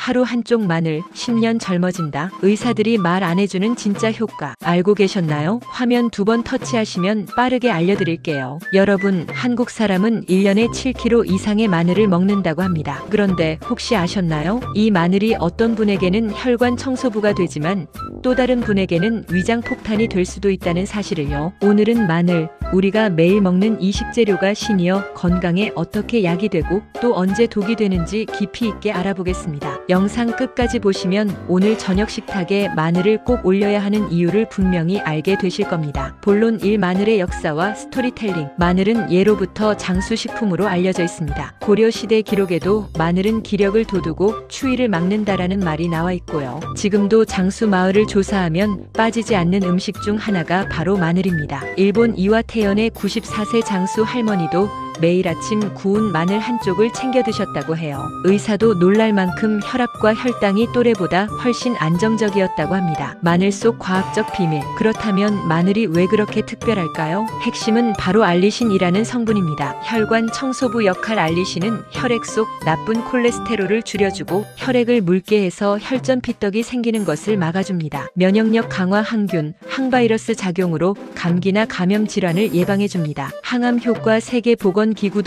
하루 한쪽 마늘 10년 젊어진다. 의사들이 말 안 해주는 진짜 효과 알고 계셨나요? 화면 2번 터치하시면 빠르게 알려드릴게요. 여러분, 한국 사람은 1년에 7kg 이상의 마늘을 먹는다고 합니다. 그런데 혹시 아셨나요? 이 마늘이 어떤 분에게는 혈관 청소부가 되지만 또 다른 분에게는 위장 폭탄이 될 수도 있다는 사실을요. 오늘은 마늘, 우리가 매일 먹는 이 식재료가 시니어 건강에 어떻게 약이 되고 또 언제 독이 되는지 깊이 있게 알아보겠습니다. 영상 끝까지 보시면 오늘 저녁 식탁에 마늘을 꼭 올려야 하는 이유를 분명히 알게 되실 겁니다. 본론 1. 마늘의 역사와 스토리텔링. 마늘은 예로부터 장수식품으로 알려져 있습니다. 고려시대 기록에도 마늘은 기력을 돋우고 추위를 막는다라는 말이 나와 있고요. 지금도 장수 마을을 조사하면 빠지지 않는 음식 중 하나가 바로 마늘입니다. 일본 이와테현의 94세 장수 할머니도 매일 아침 구운 마늘 한 쪽을 챙겨 드셨다고 해요. 의사도 놀랄 만큼 혈압과 혈당이 또래보다 훨씬 안정적이었다고 합니다. 마늘 속 과학적 비밀. 그렇다면 마늘이 왜 그렇게 특별할까요? 핵심은 바로 알리신이라는 성분입니다. 혈관 청소부 역할. 알리신은 혈액 속 나쁜 콜레스테롤을 줄여주고 혈액을 묽게 해서 혈전 피떡이 생기는 것을 막아줍니다. 면역력 강화. 항균, 항바이러스 작용으로 감기나 감염 질환을 예방해줍니다. 항암 효과. 세계보건기구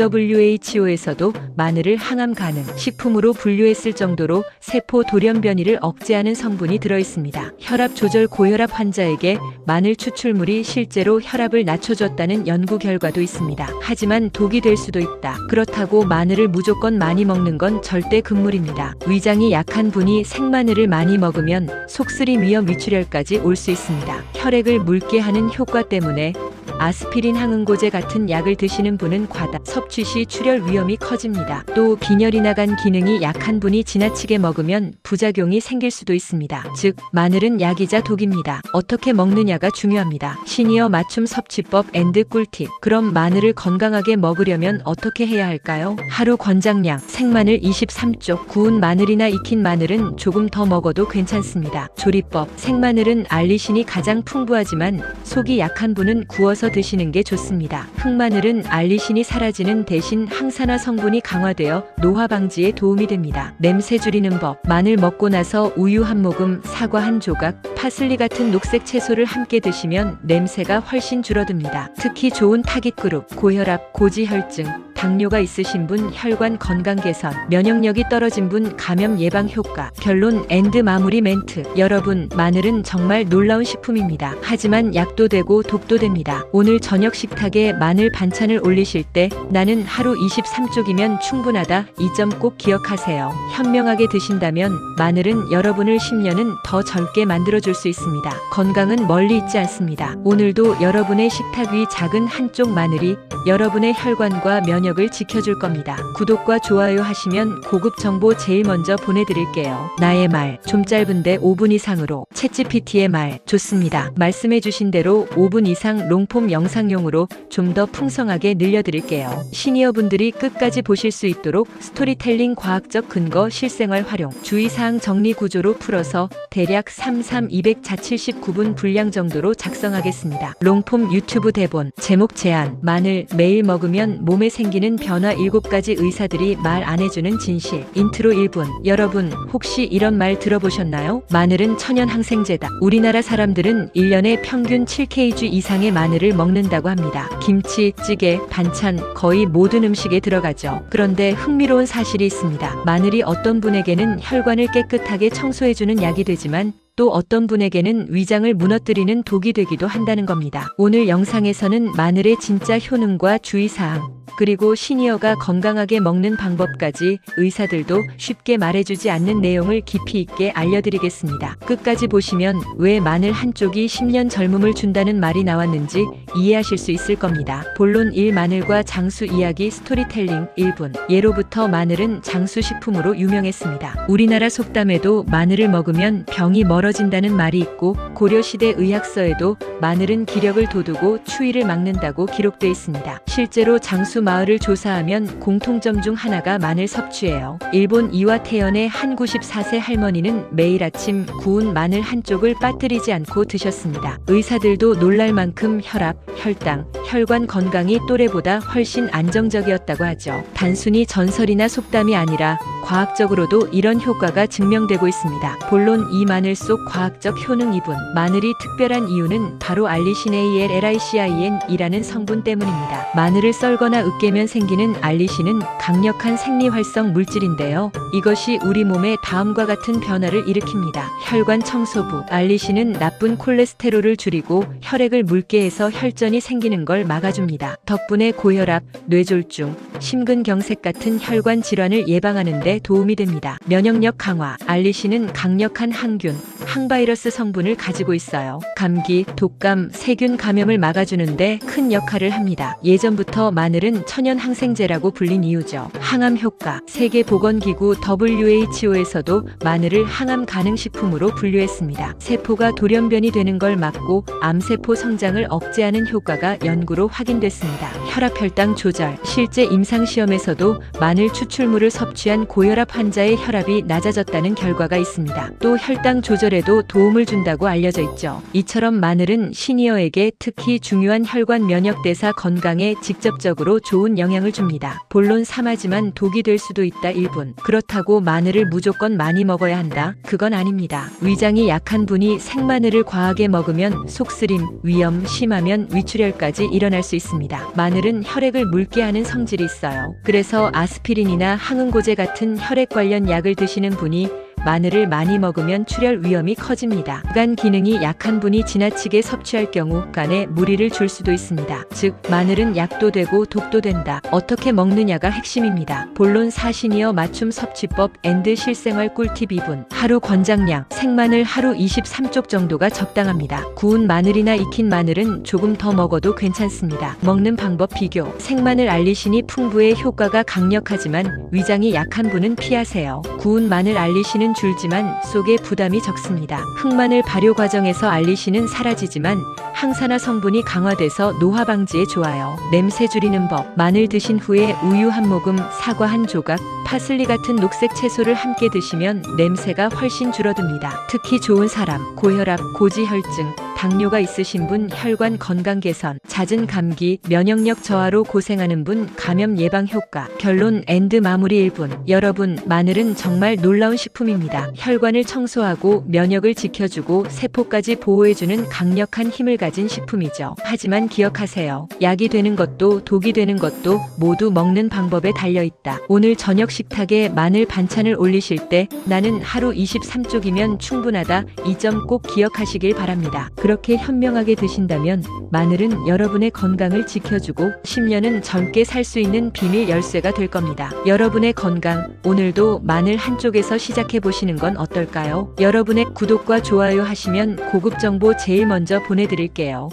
WHO에서도 마늘을 항암 가능 식품으로 분류했을 정도로 세포 돌연변이를 억제하는 성분이 들어있습니다. 혈압 조절. 고혈압 환자에게 마늘 추출물이 실제로 혈압을 낮춰줬다는 연구 결과도 있습니다. 하지만 독이 될 수도 있다. 그렇다고 마늘을 무조건 많이 먹는 건 절대 금물입니다. 위장이 약한 분이 생마늘을 많이 먹으면 속쓰림 위험 위출혈까지 올 수 있습니다. 혈액을 묽게 하는 효과 때문에 아스피린, 항응고제 같은 약을 드시는 분은 과다 섭취 시 출혈 위험이 커집니다. 또 빈혈이 나간 기능이 약한 분이 지나치게 먹으면 부작용이 생길 수도 있습니다. 즉, 마늘은 약이자 독입니다. 어떻게 먹느냐가 중요합니다. 시니어 맞춤 섭취법 앤드 꿀팁. 그럼 마늘을 건강하게 먹으려면 어떻게 해야 할까요? 하루 권장량. 생마늘 23쪽. 구운 마늘이나 익힌 마늘은 조금 더 먹어도 괜찮습니다. 조리법. 생마늘은 알리신이 가장 풍부하지만 속이 약한 분은 구워서 드시는 게 좋습니다. 흑마늘은 알리신이 사라지는 대신 항산화 성분이 강화되어 노화 방지에 도움이 됩니다. 냄새 줄이는 법. 마늘 먹고 나서 우유 한 모금, 사과 한 조각, 파슬리 같은 녹색 채소를 함께 드시면 냄새가 훨씬 줄어듭니다. 특히 좋은 타깃 그룹. 고혈압, 고지혈증, 당뇨가 있으신 분 혈관 건강 개선, 면역력이 떨어진 분 감염 예방 효과. 결론 앤드 마무리 멘트. 여러분, 마늘은 정말 놀라운 식품입니다. 하지만 약도 되고 독도 됩니다. 오늘 저녁 식탁에 마늘 반찬을 올리실 때 나는 하루 23쪽이면 충분하다. 이 점 꼭 기억하세요. 현명하게 드신다면 마늘은 여러분을 10년은 더 젊게 만들어줄 수 있습니다. 건강은 멀리 있지 않습니다. 오늘도 여러분의 식탁 위 작은 한쪽 마늘이 여러분의 혈관과 면역을 지켜줄 겁니다. 구독과 좋아요 하시면 고급 정보 제일 먼저 보내드릴게요. 나의 말, 좀 짧은데 5분 이상으로. 챗GPT의 말, 좋습니다. 말씀해주신 대로 5분 이상 롱폼 영상용으로 좀 더 풍성하게 늘려드릴게요. 시니어분들이 끝까지 보실 수 있도록 스토리텔링, 과학적 근거, 실생활 활용, 주의사항 정리 구조로 풀어서 대략 279분 분량 정도로 작성하겠습니다. 롱폼 유튜브 대본. 제목 제안. 마늘 매일 먹으면 몸에 생기는 변화 7가지 의사들이 말 안 해주는 진실. 인트로 1분. 여러분, 혹시 이런 말 들어보셨나요? 마늘은 천연 항생제다. 우리나라 사람들은 1년에 평균 7kg 이상의 마늘을 먹는다고 합니다. 김치, 찌개, 반찬 거의 모든 음식에 들어가죠. 그런데 흥미로운 사실이 있습니다. 마늘이 어떤 분에게는 혈관을 깨끗하게 청소해주는 약이 되지만 또 어떤 분에게는 위장을 무너뜨리는 독이 되기도 한다는 겁니다. 오늘 영상에서는 마늘의 진짜 효능과 주의사항, 그리고 시니어가 건강하게 먹는 방법까지 의사들도 쉽게 말해주지 않는 내용을 깊이 있게 알려드리겠습니다. 끝까지 보시면 왜 마늘 한쪽이 10년 젊음을 준다는 말이 나왔는지 이해하실 수 있을 겁니다. 본론 1. 마늘과 장수 이야기 스토리텔링 1분. 예로부터 마늘은 장수식품으로 유명했습니다. 우리나라 속담에도 마늘을 먹으면 병이 멀어진다는 말이 있고 고려시대 의학서에도 마늘은 기력을 돋우고 추위를 막는다고 기록돼 있습니다. 실제로 장수 마을을 조사하면 공통점 중 하나가 마늘 섭취예요. 일본 이와테현의 한 94세 할머니는 매일 아침 구운 마늘 한 쪽을 빠뜨리지 않고 드셨습니다. 의사들도 놀랄 만큼 혈압, 혈당, 혈관 건강이 또래보다 훨씬 안정적이었다고 하죠. 단순히 전설이나 속담이 아니라 과학적으로도 이런 효과가 증명되고 있습니다. 본론 이 마늘 속 과학적 효능 2분. 마늘이 특별한 이유는 바로 알리신-ALLICIN이라는 성분 때문입니다. 마늘을 썰거나 으깨면 생기는 알리신은 강력한 생리활성 물질인데요. 이것이 우리 몸에 다음과 같은 변화를 일으킵니다. 혈관 청소부. 알리신은 나쁜 콜레스테롤을 줄이고 혈액을 묽게 해서 혈전이 생기는 걸 막아줍니다. 덕분에 고혈압, 뇌졸중, 심근경색 같은 혈관 질환을 예방하는 데 도움이 됩니다. 면역력 강화. 알리신은 강력한 항균, 항바이러스 성분을 가지고 있어요. 감기, 독감, 세균 감염을 막아주는데 큰 역할을 합니다. 예전부터 마늘은 천연 항생제라고 불린 이유죠. 항암 효과. 세계보건기구 WHO에서도 마늘을 항암 가능 식품으로 분류했습니다. 세포가 돌연변이 되는 걸 막고 암세포 성장을 억제하는 효과가 연구로 확인됐습니다. 혈압 혈당 조절. 실제 임상시험에서도 마늘 추출물을 섭취한 고혈압 환자의 혈압이 낮아졌다는 결과가 있습니다. 또 혈당 조절에도 도움을 준다고 알려져 있죠. 이처럼 마늘은 시니어에게 특히 중요한 혈관 면역대사 건강에 직접적으로 좋은 영향을 줍니다. 본론 삼하지만 독이 될 수도 있다 1분. 그렇다고 마늘을 무조건 많이 먹어야 한다? 그건 아닙니다. 위장이 약한 분이 생마늘을 과하게 먹으면 속쓰림, 위염, 심하면 위출혈까지 일어날 수 있습니다. 마늘은 혈액을 묽게 하는 성질이 있어요. 그래서 아스피린이나 항응고제 같은 혈액 관련 약을 드시는 분이 마늘을 많이 먹으면 출혈 위험이 커집니다. 간 기능이 약한 분이 지나치게 섭취할 경우 간에 무리를 줄 수도 있습니다. 즉 마늘은 약도 되고 독도 된다. 어떻게 먹느냐가 핵심입니다. 본론 사시니어 맞춤 섭취법 앤드 실생활 꿀팁 2분. 하루 권장량. 생마늘 하루 23쪽 정도가 적당합니다. 구운 마늘이나 익힌 마늘은 조금 더 먹어도 괜찮습니다. 먹는 방법 비교. 생마늘 알리신이 풍부해 효과가 강력하지만 위장이 약한 분은 피하세요. 구운 마늘 알리신은 줄지만 속에 부담이 적습니다. 흑마늘 발효 과정에서 알리신은 사라지지만 항산화 성분이 강화돼서 노화 방지에 좋아요. 냄새 줄이는 법. 마늘 드신 후에 우유 한 모금, 사과 한 조각, 파슬리 같은 녹색 채소를 함께 드시면 냄새가 훨씬 줄어듭니다. 특히 좋은 사람, 고혈압, 고지혈증, 당뇨가 있으신 분 혈관 건강 개선, 잦은 감기, 면역력 저하로 고생하는 분 감염 예방 효과. 결론 앤드 마무리 1분. 여러분, 마늘은 정말 놀라운 식품입니다. 혈관을 청소하고 면역을 지켜주고 세포까지 보호해주는 강력한 힘을 가진 식품이죠. 하지만 기억하세요. 약이 되는 것도 독이 되는 것도 모두 먹는 방법에 달려있다. 오늘 저녁 식탁에 마늘 반찬을 올리실 때 나는 하루 23쪽이면 충분하다. 이 점 꼭 기억하시길 바랍니다. 그렇게 현명하게 드신다면 마늘은 여러분의 건강을 지켜주고 10년은 젊게 살 수 있는 비밀 열쇠가 될 겁니다. 여러분의 건강, 오늘도 마늘 한쪽에서 시작해보시는 건 어떨까요? 여러분의 구독과 좋아요 하시면 고급 정보 제일 먼저 보내드릴게요.